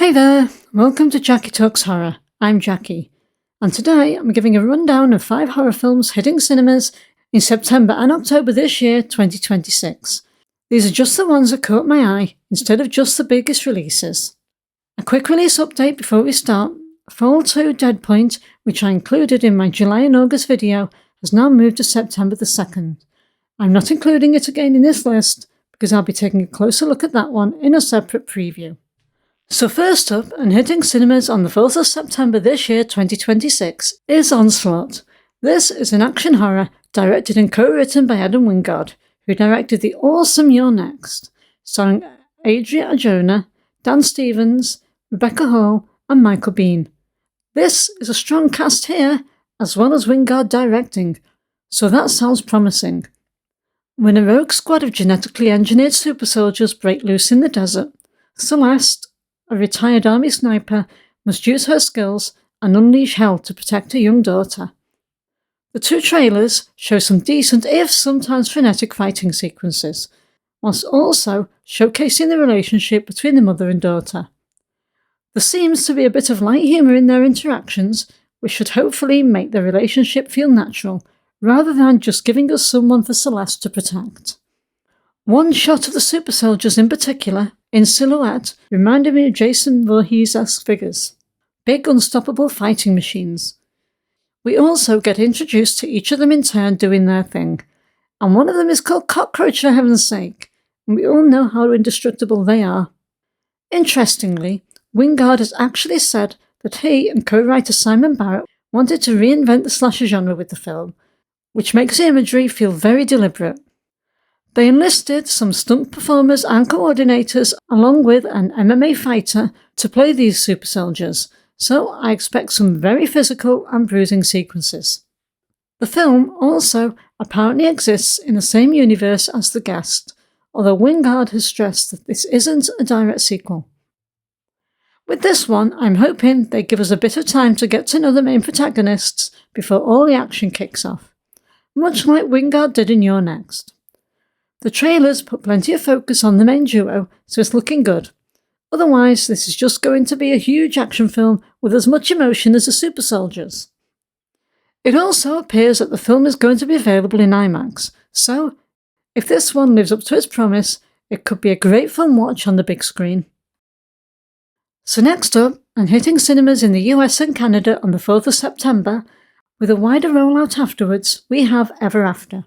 Hey there, welcome to Jackie Talks Horror. I'm Jackie, and today I'm giving a rundown of 5 horror films hitting cinemas in September and October this year, 2026. These are just the ones that caught my eye, instead of just the biggest releases. A quick release update before we start. Fall 2 Dead Point, which I included in my July and August video, has now moved to September the 2nd. I'm not including it again in this list, because I'll be taking a closer look at that one in a separate preview. So first up, and hitting cinemas on the 4th of September this year, 2026, is Onslaught. This is an action horror directed and co-written by Adam Wingard, who directed the awesome You're Next, starring Adria Arjona, Dan Stevens, Rebecca Hall, and Michael Biehn. This is a strong cast here, as well as Wingard directing, so that sounds promising. When a rogue squad of genetically engineered super soldiers break loose in the desert, Celeste, a retired army sniper, must use her skills and unleash hell to protect her young daughter. The 2 trailers show some decent, if sometimes frenetic, fighting sequences, whilst also showcasing the relationship between the mother and daughter. There seems to be a bit of light humour in their interactions, which should hopefully make the relationship feel natural, rather than just giving us someone for Celeste to protect. One shot of the super soldiers in particular, in silhouette, reminded me of Jason Voorhees-esque figures. Big unstoppable fighting machines. We also get introduced to each of them in turn doing their thing, and one of them is called Cockroach for heaven's sake, and we all know how indestructible they are. Interestingly, Wingard has actually said that he and co-writer Simon Barrett wanted to reinvent the slasher genre with the film, which makes the imagery feel very deliberate. They enlisted some stunt performers and coordinators along with an MMA fighter to play these super soldiers, so I expect some very physical and bruising sequences. The film also apparently exists in the same universe as The Guest, although Wingard has stressed that this isn't a direct sequel. With this one, I'm hoping they give us a bit of time to get to know the main protagonists before all the action kicks off, much like Wingard did in You're Next. The trailers put plenty of focus on the main duo, so it's looking good. Otherwise, this is just going to be a huge action film with as much emotion as the super soldiers. It also appears that the film is going to be available in IMAX, so if this one lives up to its promise, it could be a great fun watch on the big screen. So next up, and hitting cinemas in the US and Canada on the 4th of September, with a wider rollout afterwards, we have Ever After.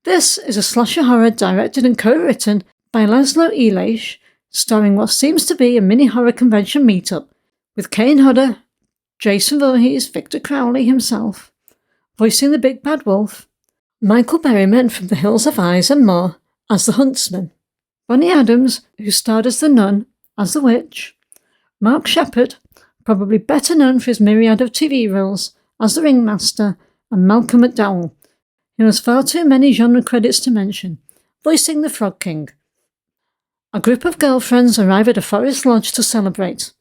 This is a slasher horror directed and co-written by Laszlo Elias, starring what seems to be a mini-horror convention meetup, with Kane Hodder, Jason Voorhees, Victor Crowley himself, voicing the Big Bad Wolf, Michael Berryman from The Hills of Eyes and more as the Huntsman, Bonnie Adams, who starred as the Nun, as the Witch, Mark Sheppard, probably better known for his myriad of TV roles, as the Ringmaster, and Malcolm McDowell, who has far too many genre credits to mention, voicing the Frog King. A group of girlfriends arrive at a forest lodge to celebrate,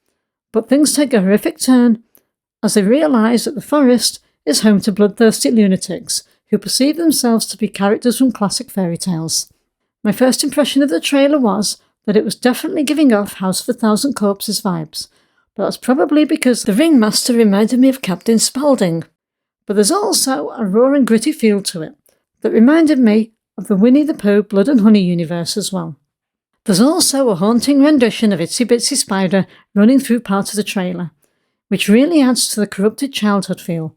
but things take a horrific turn as they realise that the forest is home to bloodthirsty lunatics who perceive themselves to be characters from classic fairy tales. My first impression of the trailer was that it was definitely giving off House of a Thousand Corpses vibes, but that's probably because the Ringmaster reminded me of Captain Spaulding. But there's also a raw and gritty feel to it that reminded me of the Winnie the Pooh Blood and Honey universe as well. There's also a haunting rendition of Itsy Bitsy Spider running through part of the trailer, which really adds to the corrupted childhood feel,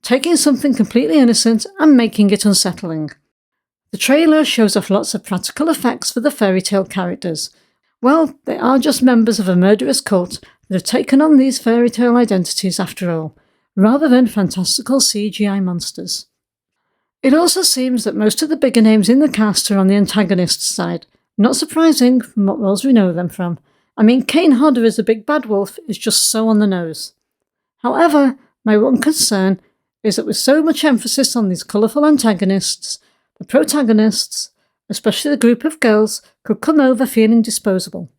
taking something completely innocent and making it unsettling. The trailer shows off lots of practical effects for the fairy tale characters. Well, they are just members of a murderous cult that have taken on these fairy tale identities after all, rather than fantastical CGI monsters. It also seems that most of the bigger names in the cast are on the antagonist's side, not surprising from what roles we know them from. I mean, Kane Hodder as the Big Bad Wolf is just so on the nose. However, my one concern is that with so much emphasis on these colourful antagonists, the protagonists, especially the group of girls, could come over feeling disposable.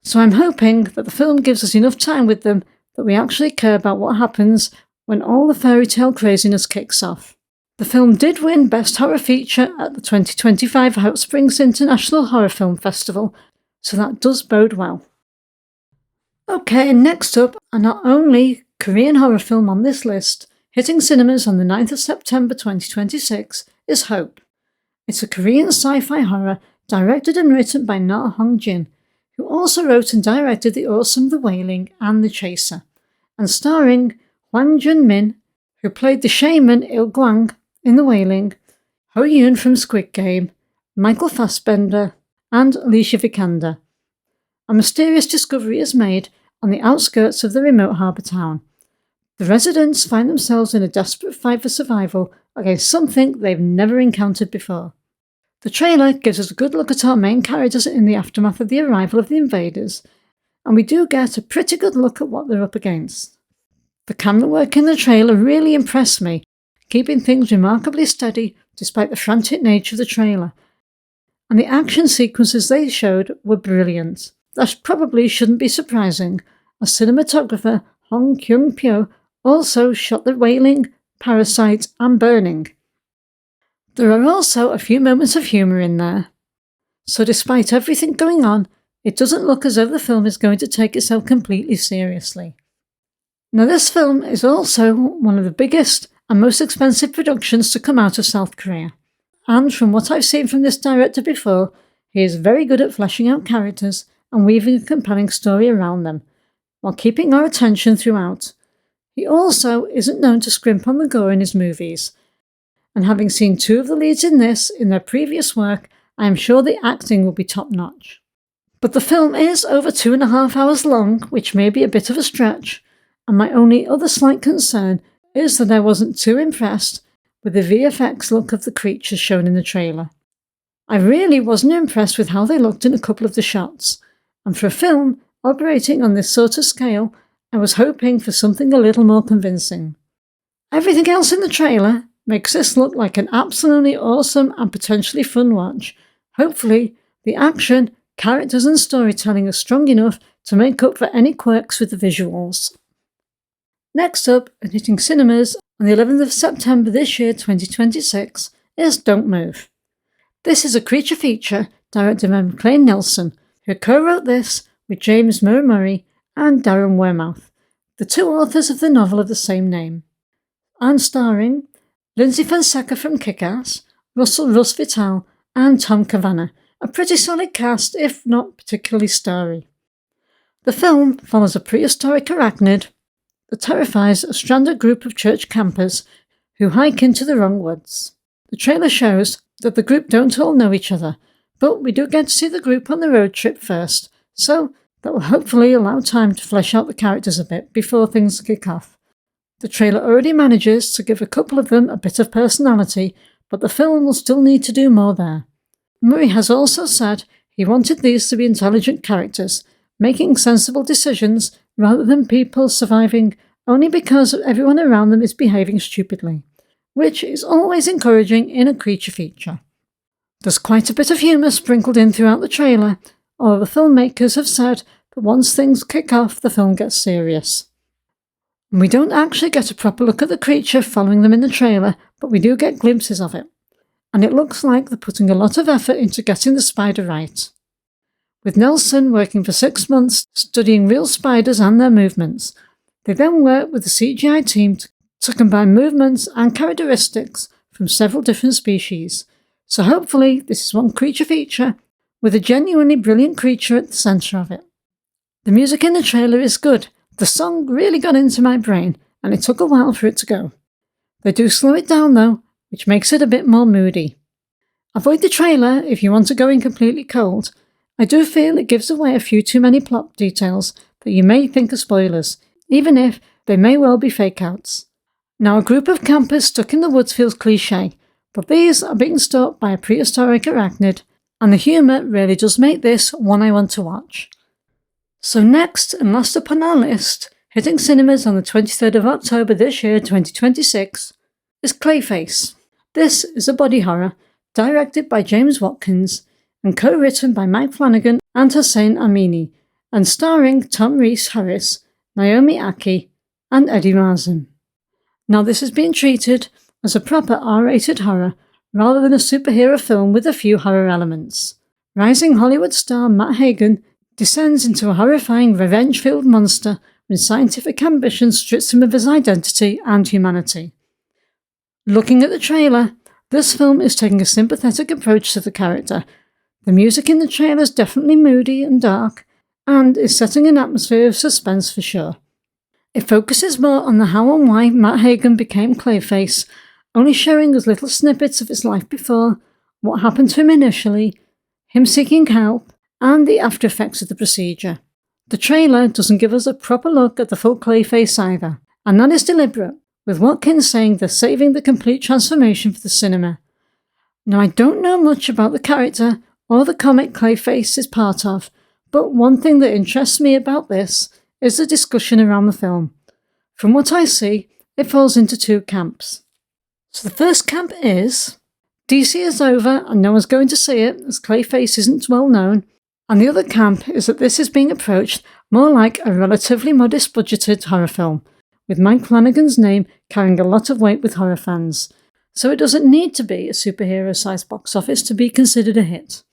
So I'm hoping that the film gives us enough time with them that we actually care about what happens when all the fairy tale craziness kicks off. The film did win Best Horror Feature at the 2025 Hot Springs International Horror Film Festival, so that does bode well. Okay, next up, and our only Korean horror film on this list, hitting cinemas on the 9th of September 2026, is Hope. It's a Korean sci-fi horror directed and written by Na Hong-jin, who also wrote and directed the awesome The Wailing and The Chaser, and starring Hwang Jun-min, who played the shaman Il Gwang in The Wailing, Ho Yoon from Squid Game, Michael Fassbender, and Alicia Vikander. A mysterious discovery is made on the outskirts of the remote harbour town. The residents find themselves in a desperate fight for survival against something they've never encountered before. The trailer gives us a good look at our main characters in the aftermath of the arrival of the invaders, and we do get a pretty good look at what they're up against. The camera work in the trailer really impressed me, keeping things remarkably steady despite the frantic nature of the trailer, and the action sequences they showed were brilliant. That probably shouldn't be surprising, as cinematographer Hong Kyung-pyo also shot The Wailing, Parasite and Burning. There are also a few moments of humour in there. So despite everything going on, it doesn't look as though the film is going to take itself completely seriously. Now this film is also one of the biggest and most expensive productions to come out of South Korea. And from what I've seen from this director before, he is very good at fleshing out characters and weaving a compelling story around them, while keeping our attention throughout. He also isn't known to scrimp on the gore in his movies, and having seen two of the leads in this in their previous work, I am sure the acting will be top-notch. But the film is over 2.5 hours long, which may be a bit of a stretch, and my only other slight concern is that I wasn't too impressed with the VFX look of the creatures shown in the trailer. I really wasn't impressed with how they looked in a couple of the shots, and for a film operating on this sort of scale, I was hoping for something a little more convincing. Everything else in the trailer makes this look like an absolutely awesome and potentially fun watch. Hopefully, the action, characters and storytelling are strong enough to make up for any quirks with the visuals. Next up, and hitting cinemas on the 11th of September this year 2026, is Don't Move. This is a creature feature directed by McLean Nelson, who co-wrote this with James Murray and Darren Wehrmouth, the two authors of the novel of the same name, and starring Lindsay Fonseca from Kick-Ass, Russell Vital, and Tom Cavanagh, a pretty solid cast if not particularly starry. The film follows a prehistoric arachnid that terrifies a stranded group of church campers who hike into the wrong woods. The trailer shows that the group don't all know each other, but we do get to see the group on the road trip first, so that will hopefully allow time to flesh out the characters a bit before things kick off. The trailer already manages to give a couple of them a bit of personality, but the film will still need to do more there. Murray has also said he wanted these to be intelligent characters, making sensible decisions rather than people surviving only because everyone around them is behaving stupidly, which is always encouraging in a creature feature. There's quite a bit of humour sprinkled in throughout the trailer, although the filmmakers have said that once things kick off, the film gets serious. We don't actually get a proper look at the creature following them in the trailer, but we do get glimpses of it, and it looks like they're putting a lot of effort into getting the spider right. With Nelson working for 6 months studying real spiders and their movements, they then work with the CGI team to combine movements and characteristics from several different species. So hopefully this is one creature feature with a genuinely brilliant creature at the centre of it. The music in the trailer is good. The song really got into my brain, and it took a while for it to go. They do slow it down though, which makes it a bit more moody. Avoid the trailer if you want to go in completely cold. I do feel it gives away a few too many plot details that you may think are spoilers, even if they may well be fake-outs. Now, a group of campers stuck in the woods feels cliché, but these are being stalked by a prehistoric arachnid, and the humour really does make this one I want to watch. So next and last up on our list, hitting cinemas on the 23rd of October this year 2026, is Clayface. This is a body horror directed by James Watkins and co-written by Mike Flanagan and Hossein Amini, and starring Tom Rhys-Harris, Naomi Aki, and Eddie Marsan. Now this has been treated as a proper R-rated horror rather than a superhero film with a few horror elements. Rising Hollywood star Matt Hagen descends into a horrifying revenge-filled monster when scientific ambition strips him of his identity and humanity. Looking at the trailer, this film is taking a sympathetic approach to the character. The music in the trailer is definitely moody and dark, and is setting an atmosphere of suspense for sure. It focuses more on the how and why Matt Hagen became Clayface, only showing us little snippets of his life before, what happened to him initially, him seeking help, and the after effects of the procedure. The trailer doesn't give us a proper look at the full Clayface either, and that is deliberate, with Watkins saying they're saving the complete transformation for the cinema. Now, I don't know much about the character or the comic Clayface is part of, but one thing that interests me about this is the discussion around the film. From what I see, it falls into two camps. So the first camp is, DC is over and no one's going to see it as Clayface isn't well known, and the other camp is that this is being approached more like a relatively modest budgeted horror film, with Mike Flanagan's name carrying a lot of weight with horror fans, so it doesn't need to be a superhero-sized box office to be considered a hit.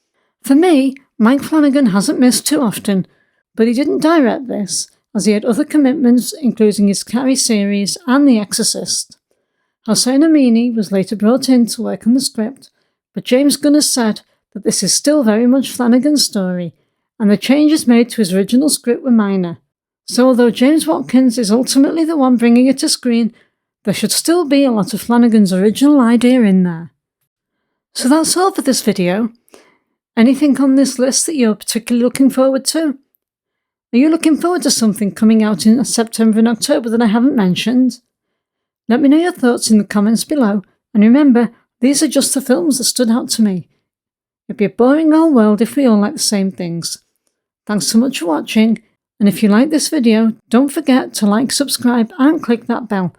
For me, Mike Flanagan hasn't missed too often, but he didn't direct this, as he had other commitments including his Carrie series and The Exorcist. Hossein Amini was later brought in to work on the script, but James Gunn has said that this is still very much Flanagan's story, and the changes made to his original script were minor. So although James Watkins is ultimately the one bringing it to screen, there should still be a lot of Flanagan's original idea in there. So that's all for this video. Anything on this list that you're particularly looking forward to? Are you looking forward to something coming out in September and October that I haven't mentioned? Let me know your thoughts in the comments below, and remember, these are just the films that stood out to me. It'd be a boring old world if we all like the same things. Thanks so much for watching, and if you like this video, don't forget to like, subscribe and click that bell.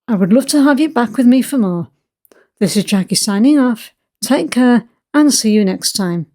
I would love to have you back with me for more. This is Jackie signing off. Take care and see you next time.